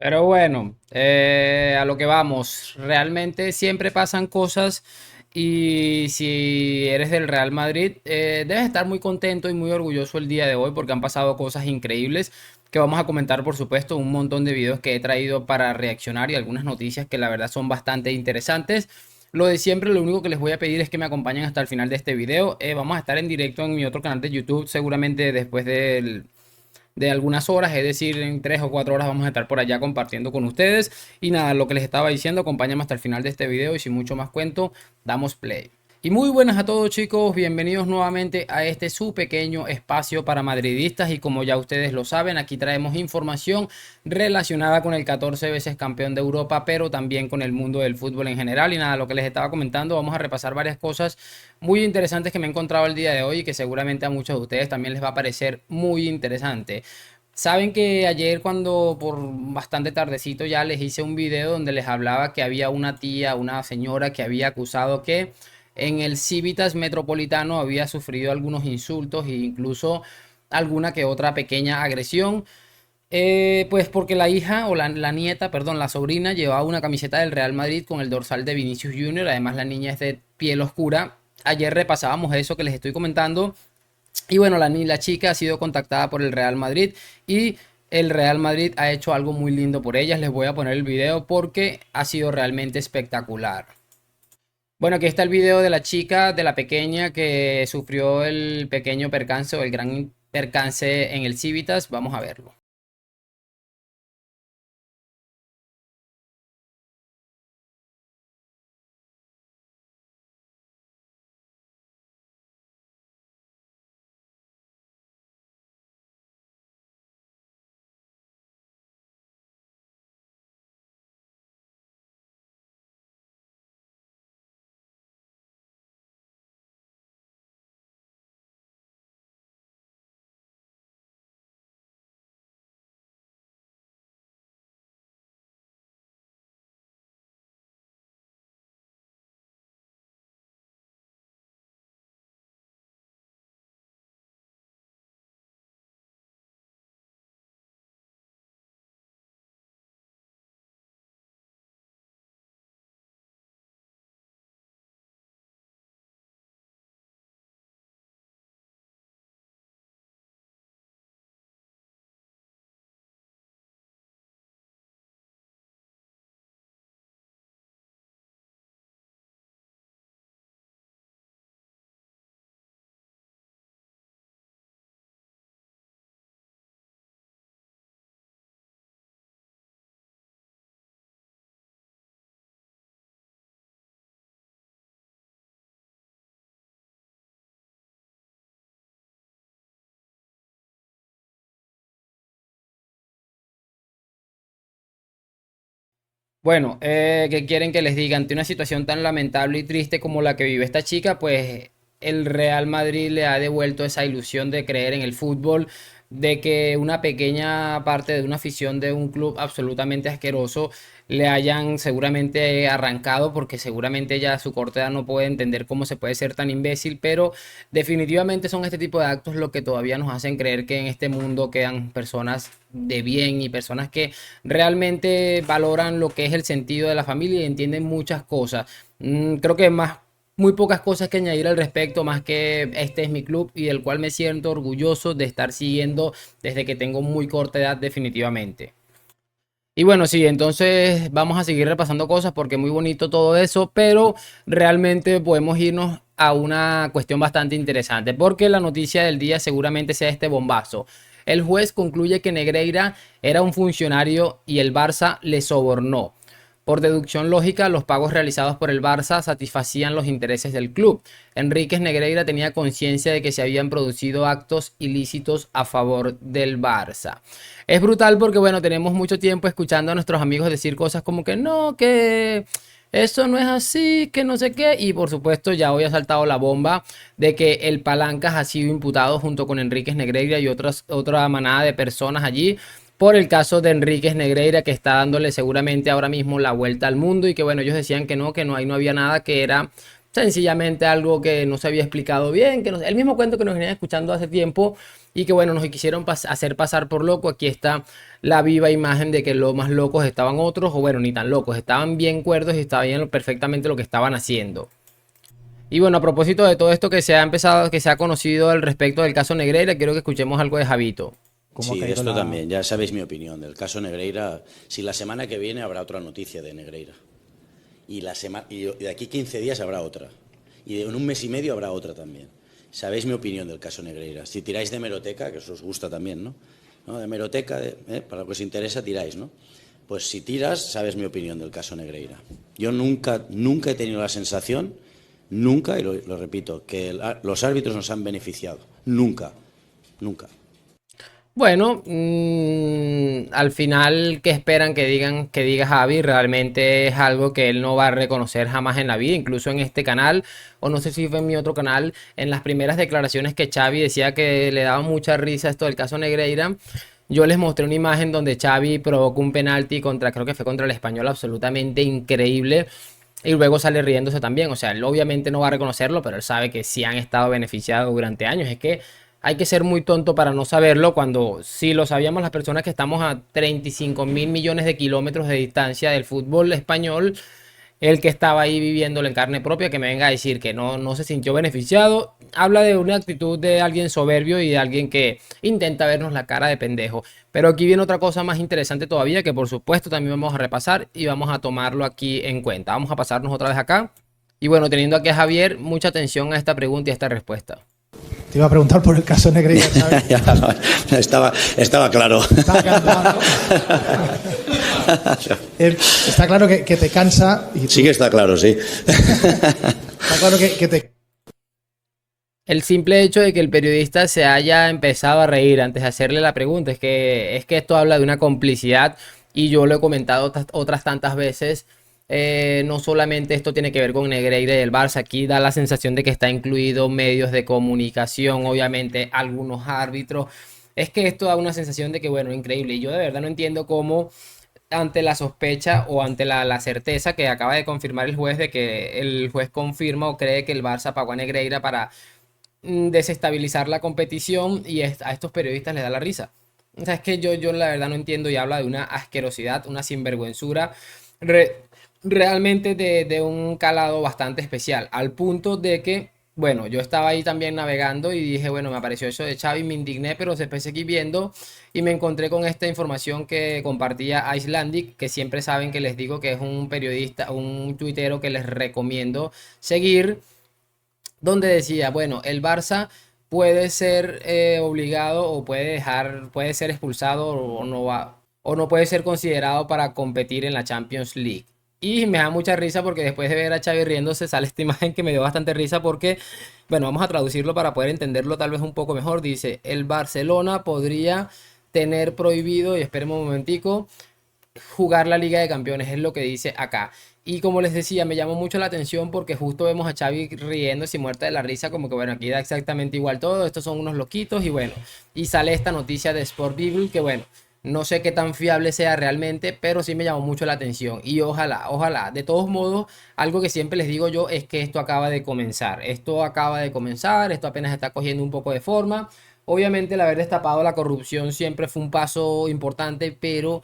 Pero bueno, a lo que vamos, realmente siempre pasan cosas y si eres del Real Madrid, debes estar muy contento y muy orgulloso el día de hoy porque han pasado cosas increíbles que vamos a comentar, por supuesto, un montón de videos que he traído para reaccionar y algunas noticias que la verdad son bastante interesantes. Lo de siempre, lo único que les voy a pedir es que me acompañen hasta el final de este video. Vamos a estar en directo en mi otro canal de YouTube, seguramente después de algunas horas, es decir, en 3 o 4 horas vamos a estar por allá compartiendo con ustedes. Y nada, lo que les estaba diciendo, acompáñame hasta el final de este video y sin mucho más cuento, damos play. Y muy buenas a todos chicos, bienvenidos nuevamente a este su pequeño espacio para madridistas y como ya ustedes lo saben, aquí traemos información relacionada con el 14 veces campeón de Europa, pero también con el mundo del fútbol en general. Y nada, lo que les estaba comentando, vamos a repasar varias cosas muy interesantes que me he encontrado el día de hoy y que seguramente a muchos de ustedes también les va a parecer muy interesante. Saben que ayer cuando por bastante tardecito ya les hice un video donde les hablaba que había una tía, una señora que había acusado que en el Civitas Metropolitano había sufrido algunos insultos e incluso alguna que otra pequeña agresión. Pues porque la hija o la nieta, perdón, la sobrina llevaba una camiseta del Real Madrid con el dorsal de Vinicius Junior. Además la niña es de piel oscura. Ayer repasábamos eso que les estoy comentando. Y bueno, la chica ha sido contactada por el Real Madrid y el Real Madrid ha hecho algo muy lindo por ellas. Les voy a poner el video porque ha sido realmente espectacular. Bueno, aquí está el video de la chica, de la pequeña que sufrió el pequeño percance o el gran percance en el Civitas. Vamos a verlo. Bueno, ¿qué quieren que les diga? Ante una situación tan lamentable y triste como la que vive esta chica, pues el Real Madrid le ha devuelto esa ilusión de creer en el fútbol, de que una pequeña parte de una afición de un club absolutamente asqueroso le hayan seguramente arrancado, porque seguramente ya a su corta edad no puede entender cómo se puede ser tan imbécil, pero definitivamente son este tipo de actos lo que todavía nos hacen creer que en este mundo quedan personas de bien y personas que realmente valoran lo que es el sentido de la familia y entienden muchas cosas. Creo que más, muy pocas cosas que añadir al respecto, más que este es mi club y del cual me siento orgulloso de estar siguiendo desde que tengo muy corta edad definitivamente. Y bueno, sí, entonces vamos a seguir repasando cosas porque es muy bonito todo eso, pero realmente podemos irnos a una cuestión bastante interesante, porque la noticia del día seguramente sea este bombazo. El juez concluye que Negreira era un funcionario y el Barça le sobornó. Por deducción lógica, los pagos realizados por el Barça satisfacían los intereses del club. Enríquez Negreira tenía conciencia de que se habían producido actos ilícitos a favor del Barça. Es brutal porque, bueno, tenemos mucho tiempo escuchando a nuestros amigos decir cosas como que no, que eso no es así, que no sé qué. Y por supuesto, ya hoy ha saltado la bomba de que el Palancas ha sido imputado junto con Enríquez Negreira y otra manada de personas allí por el caso de Enríquez Negreira, que está dándole seguramente ahora mismo la vuelta al mundo y que bueno, ellos decían que no, ahí no había nada, que era sencillamente algo que no se había explicado bien, el mismo cuento que nos venían escuchando hace tiempo y que bueno, nos quisieron hacer pasar por loco. Aquí está la viva imagen de que los más locos estaban otros, o bueno, ni tan locos, estaban bien cuerdos y estaban perfectamente lo que estaban haciendo. Y bueno, a propósito de todo esto que se ha empezado, que se ha conocido al respecto del caso Negreira, quiero que escuchemos algo de Javito. Sí, esto también, ya sabéis mi opinión del caso Negreira. Si la semana que viene habrá otra noticia de Negreira. Y de aquí 15 días habrá otra. Y en un mes y medio habrá otra también. Sabéis mi opinión del caso Negreira. Si tiráis de hemeroteca, que eso os gusta también, ¿no? De hemeroteca, para lo que os interesa, tiráis, ¿no? Pues si tiras, sabes mi opinión del caso Negreira. Yo nunca he tenido la sensación, nunca, y lo repito, que los árbitros nos han beneficiado. Nunca. Bueno, al final, ¿qué esperan que diga Javi? Realmente es algo que él no va a reconocer jamás en la vida, incluso en este canal, o no sé si fue en mi otro canal, en las primeras declaraciones que Xavi decía que le daba mucha risa esto del caso Negreira. Yo les mostré una imagen donde Xavi provocó un penalti creo que fue contra el Español, absolutamente increíble. Y luego sale riéndose también. O sea, él obviamente no va a reconocerlo, pero él sabe que sí han estado beneficiados durante años. Es que hay que ser muy tonto para no saberlo cuando sí lo sabíamos las personas que estamos a 35.000 millones de kilómetros de distancia del fútbol español. El que estaba ahí viviéndolo en carne propia, que me venga a decir que no se sintió beneficiado, habla de una actitud de alguien soberbio y de alguien que intenta vernos la cara de pendejo. Pero aquí viene otra cosa más interesante todavía, que por supuesto también vamos a repasar y vamos a tomarlo aquí en cuenta. Vamos a pasarnos otra vez acá. Y bueno, teniendo aquí a Javier, mucha atención a esta pregunta y a esta respuesta. Te iba a preguntar por el caso Negreira, ¿sabes? Estaba claro. Está claro que te cansa. Y sí que está claro, sí. Está claro que te... El simple hecho de que el periodista se haya empezado a reír antes de hacerle la pregunta es que esto habla de una complicidad, y yo lo he comentado otras tantas veces. No solamente esto tiene que ver con Negreira y el Barça, aquí da la sensación de que está incluido medios de comunicación, obviamente algunos árbitros. Es que esto da una sensación de que, bueno, increíble. Y yo de verdad no entiendo cómo, ante la sospecha o ante la certeza que acaba de confirmar el juez, de que el juez confirma o cree que el Barça pagó a Negreira para desestabilizar la competición, y a estos periodistas les da la risa. O sea, es que yo la verdad no entiendo, y habla de una asquerosidad, una sinvergüenzura realmente de un calado bastante especial, al punto de que, bueno, yo estaba ahí también navegando y dije, bueno, me apareció eso de Xavi, me indigné, pero después seguí viendo y me encontré con esta información que compartía Icelandic, que siempre saben que les digo que es un periodista, un tuitero que les recomiendo seguir, donde decía, bueno, el Barça puede ser obligado, o puede ser expulsado, o no puede ser considerado para competir en la Champions League. Y me da mucha risa porque después de ver a Xavi riéndose sale esta imagen que me dio bastante risa porque, bueno, vamos a traducirlo para poder entenderlo tal vez un poco mejor. Dice, el Barcelona podría tener prohibido, y esperemos un momentico, jugar la Liga de Campeones, es lo que dice acá. Y como les decía, me llamó mucho la atención porque justo vemos a Xavi riéndose y muerta de la risa, como que bueno, aquí da exactamente igual todo, estos son unos loquitos, y bueno, y sale esta noticia de Sport Bible que bueno, no sé qué tan fiable sea realmente, pero sí me llamó mucho la atención. Y ojalá. De todos modos, algo que siempre les digo yo es que esto acaba de comenzar. Esto apenas está cogiendo un poco de forma. Obviamente el haber destapado la corrupción siempre fue un paso importante, pero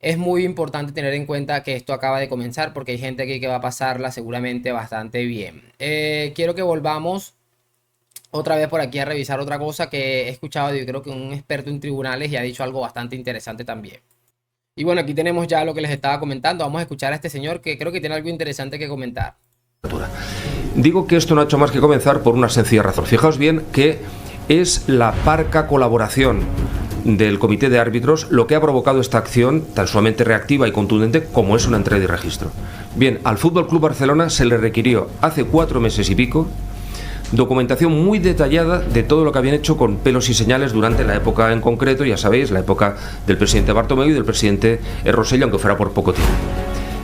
es muy importante tener en cuenta que esto acaba de comenzar porque hay gente aquí que va a pasarla seguramente bastante bien. Quiero que volvamos otra vez por aquí a revisar otra cosa que he escuchado, yo creo que un experto en tribunales, y ha dicho algo bastante interesante también. Y bueno, aquí tenemos ya lo que les estaba comentando. Vamos a escuchar a este señor que creo que tiene algo interesante que comentar. Digo que esto no ha hecho más que comenzar por una sencilla razón. Fijaos bien que es la parca colaboración del comité de árbitros lo que ha provocado esta acción tan sumamente reactiva y contundente como es una entrega de registro. Bien, al Fútbol Club Barcelona se le requirió hace 4 meses y pico documentación muy detallada de todo lo que habían hecho con pelos y señales durante la época en concreto, ya sabéis, la época del presidente Bartomeu y del presidente Rosselló, aunque fuera por poco tiempo.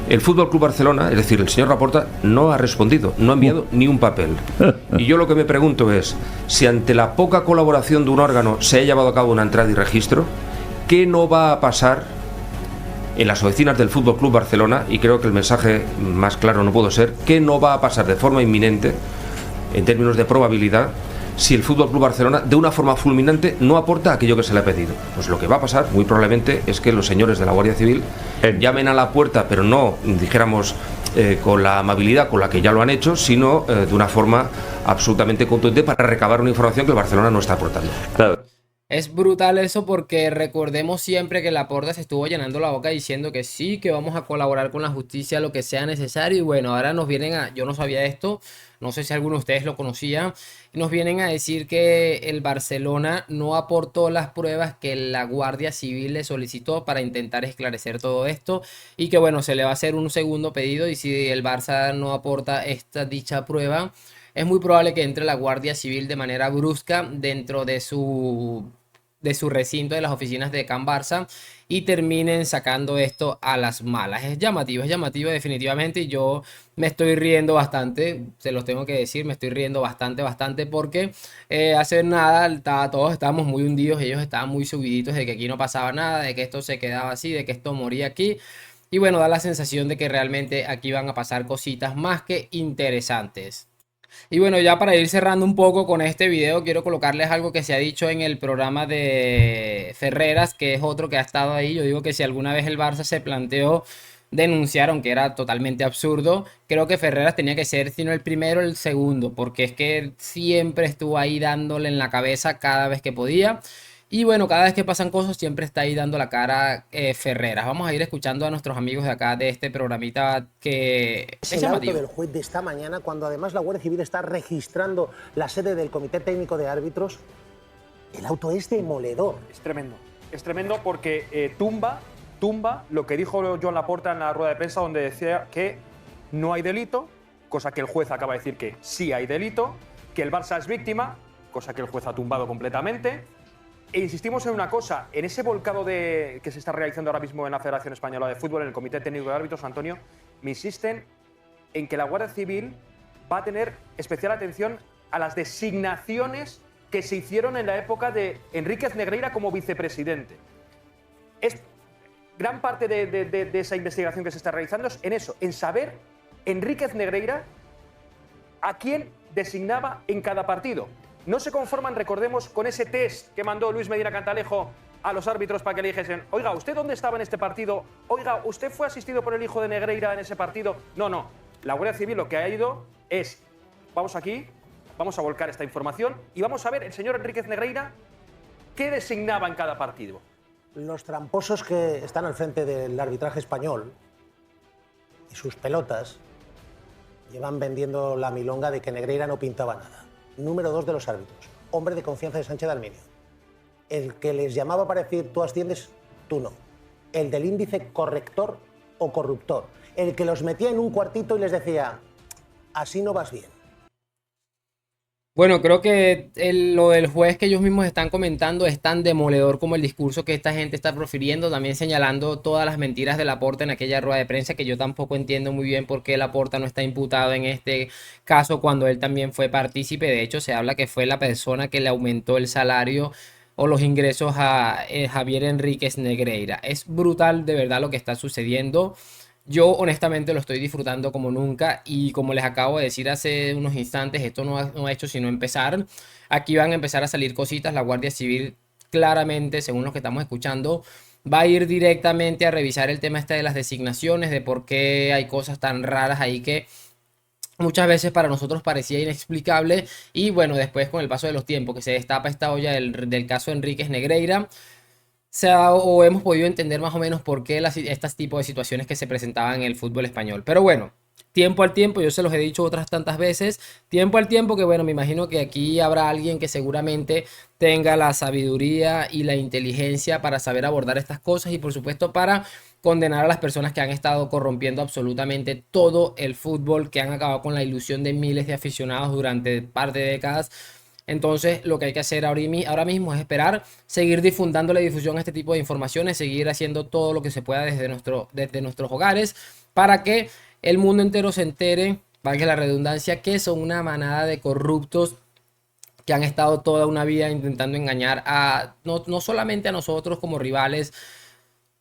El Fútbol Club Barcelona, es decir, el señor Laporta, no ha respondido, no ha enviado ni un papel. Y yo lo que me pregunto es, si ante la poca colaboración de un órgano se ha llevado a cabo una entrada y registro, ¿qué no va a pasar en las oficinas del Fútbol Club Barcelona, y creo que el mensaje más claro no puedo ser, que no va a pasar de forma inminente, en términos de probabilidad, si el Fútbol Club Barcelona de una forma fulminante no aporta aquello que se le ha pedido. Pues lo que va a pasar muy probablemente es que los señores de la Guardia Civil llamen a la puerta, pero no, dijéramos, con la amabilidad con la que ya lo han hecho, sino de una forma absolutamente contundente para recabar una información que el Barcelona no está aportando. Claro. Es brutal eso porque recordemos siempre que Laporta se estuvo llenando la boca diciendo que sí, que vamos a colaborar con la justicia lo que sea necesario, y bueno, ahora nos vienen a, yo no sabía esto, no sé si alguno de ustedes lo conocía, nos vienen a decir que el Barcelona no aportó las pruebas que la Guardia Civil le solicitó para intentar esclarecer todo esto, y que bueno, se le va a hacer un segundo pedido, y si el Barça no aporta esta dicha prueba, es muy probable que entre la Guardia Civil de manera brusca dentro de su recinto de las oficinas de Can Barça y terminen sacando esto a las malas. Es llamativo definitivamente, y yo me estoy riendo bastante, se los tengo que decir, me estoy riendo bastante porque hace nada todos estábamos muy hundidos, ellos estaban muy subiditos de que aquí no pasaba nada, de que esto se quedaba así, de que esto moría aquí. Y bueno, da la sensación de que realmente aquí van a pasar cositas más que interesantes. Y bueno, ya para ir cerrando un poco con este video, quiero colocarles algo que se ha dicho en el programa de Ferreras, que es otro que ha estado ahí. Yo digo que si alguna vez el Barça se planteó denunciar, aunque era totalmente absurdo, creo que Ferreras tenía que ser, si no el primero, el segundo, porque es que siempre estuvo ahí dándole en la cabeza cada vez que podía. Y bueno, cada vez que pasan cosas siempre está ahí dando la cara Ferreras. Vamos a ir escuchando a nuestros amigos de acá de este programita que Es es el auto llamativo. del juez de esta mañana, cuando además la Guardia Civil está registrando la sede del Comité Técnico de Árbitros. El auto es demoledor. Es tremendo porque tumba lo que dijo Joan Laporta en la rueda de prensa, donde decía que no hay delito, cosa que el juez acaba de decir que sí hay delito, que el Barça es víctima, cosa que el juez ha tumbado completamente. E insistimos en una cosa, en ese volcado que se está realizando ahora mismo en la Federación Española de Fútbol, en el Comité Técnico de Árbitros, Antonio, me insisten en que la Guardia Civil va a tener especial atención a las designaciones que se hicieron en la época de Enríquez Negreira como vicepresidente. Gran parte de esa investigación que se está realizando es en eso, en saber Enríquez Negreira a quién designaba en cada partido. No se conforman, recordemos, con ese test que mandó Luis Medina Cantalejo a los árbitros para que le dijesen: oiga, ¿usted dónde estaba en este partido? Oiga, ¿usted fue asistido por el hijo de Negreira en ese partido? No. La Guardia Civil lo que ha ido es: vamos aquí, vamos a volcar esta información y vamos a ver el señor Enríquez Negreira qué designaba en cada partido. Los tramposos que están al frente del arbitraje español y sus pelotas llevan vendiendo la milonga de que Negreira no pintaba nada. Número 2 de los árbitros, hombre de confianza de Sánchez Dalminio. El que les llamaba para decir: tú asciendes, tú no. El del índice corrector o corruptor. El que los metía en un cuartito y les decía: así no vas bien. Bueno, creo que lo del juez que ellos mismos están comentando es tan demoledor como el discurso que esta gente está profiriendo, también señalando todas las mentiras de Laporta en aquella rueda de prensa, que yo tampoco entiendo muy bien por qué Laporta no está imputado en este caso cuando él también fue partícipe. De hecho, se habla que fue la persona que le aumentó el salario o los ingresos a Javier Enríquez Negreira. Es brutal de verdad lo que está sucediendo. Yo honestamente lo estoy disfrutando como nunca, y como les acabo de decir hace unos instantes, esto no ha hecho sino empezar. Aquí van a empezar a salir cositas. La Guardia Civil claramente, según lo que estamos escuchando, va a ir directamente a revisar el tema este de las designaciones, de por qué hay cosas tan raras ahí que muchas veces para nosotros parecía inexplicable. Y bueno, después con el paso de los tiempos que se destapa esta olla del caso Enríquez Negreira, o hemos podido entender más o menos por qué estas tipos de situaciones que se presentaban en el fútbol español. Pero bueno, tiempo al tiempo, yo se los he dicho otras tantas veces, tiempo al tiempo, que bueno, me imagino que aquí habrá alguien que seguramente tenga la sabiduría y la inteligencia para saber abordar estas cosas, y por supuesto para condenar a las personas que han estado corrompiendo absolutamente todo el fútbol, que han acabado con la ilusión de miles de aficionados durante un par de décadas. Entonces lo que hay que hacer ahora mismo es esperar, seguir difundiendo la difusión a este tipo de informaciones, seguir haciendo todo lo que se pueda desde nuestros hogares para que el mundo entero se entere, valga la redundancia, que son una manada de corruptos que han estado toda una vida intentando engañar no solamente a nosotros como rivales,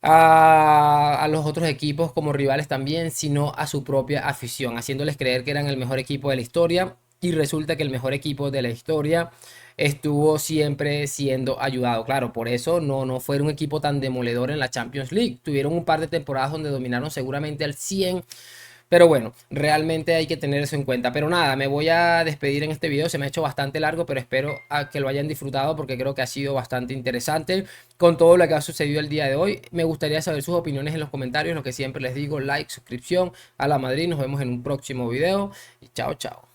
a los otros equipos como rivales también, sino a su propia afición, haciéndoles creer que eran el mejor equipo de la historia y resulta que el mejor equipo de la historia estuvo siempre siendo ayudado. Claro, por eso no fue un equipo tan demoledor en la Champions League. Tuvieron un par de temporadas donde dominaron seguramente al 100. Pero bueno, realmente hay que tener eso en cuenta. Pero nada, me voy a despedir en este video. Se me ha hecho bastante largo, pero espero a que lo hayan disfrutado porque creo que ha sido bastante interesante con todo lo que ha sucedido el día de hoy. Me gustaría saber sus opiniones en los comentarios. Lo que siempre les digo, like, suscripción a la Madrid. Nos vemos en un próximo video. Y chao, chao.